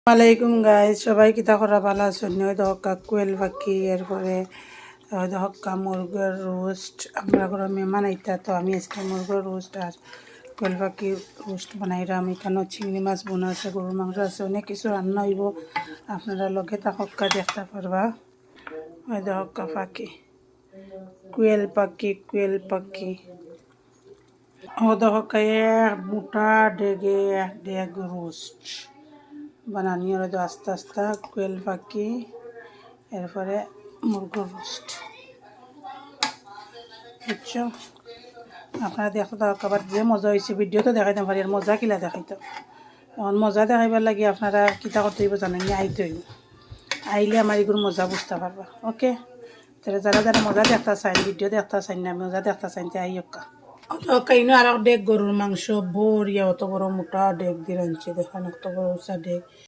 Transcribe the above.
আলাইকুম গাইজ সবাই কিতা করা ভালো আছেন হক্কা কোয়েল পাখি এরপরে হক্কা মুরগের রোস্ট আমরা ঘরে মেহমান আইতা তো আমি আজকে মুরগের রোস্ট আর কোয়েল পাখির রোস্ট বানাইলাম এখানেও চিংড়ি মাছ বোনা আছে গরুর মাংস আছে অনেক কিছু রান্না হইব আপনারা লগে তা হক্কা দেখতে পারবা হক্কা পাখি কোয়েল পাখি হক্কা এক মোটা ডেগে এক ডেগ রোস্ট বানানি হলো তো আস্তে আস্তে কোয়েল পাখি এরপরে মুরগির রোস্ট বুঝছো আপনারা দেখো তো আবার যে মজা হয়েছে ভিডিও তো দেখাইতাম পারি আর মজা কিলা দেখাইতাম এখন মজা দেখাইবার লাগে আপনারা কিতা করতে হইব জানেন আইতে হইব আইলে আমার এগুলো মজা বুঝতে পারবা ওকে তাহলে যারা যারা মজা দেখতে চাই ভিডিও দেখতে চাই না মজা দেখতে চাই আই ওকা কাইনো আর ডেক গরুর মাংস বড়িয়া অত বড় মোটা ডেক দিয়ে রাঁধছে দেখেন অত বড় উঁচা ডেক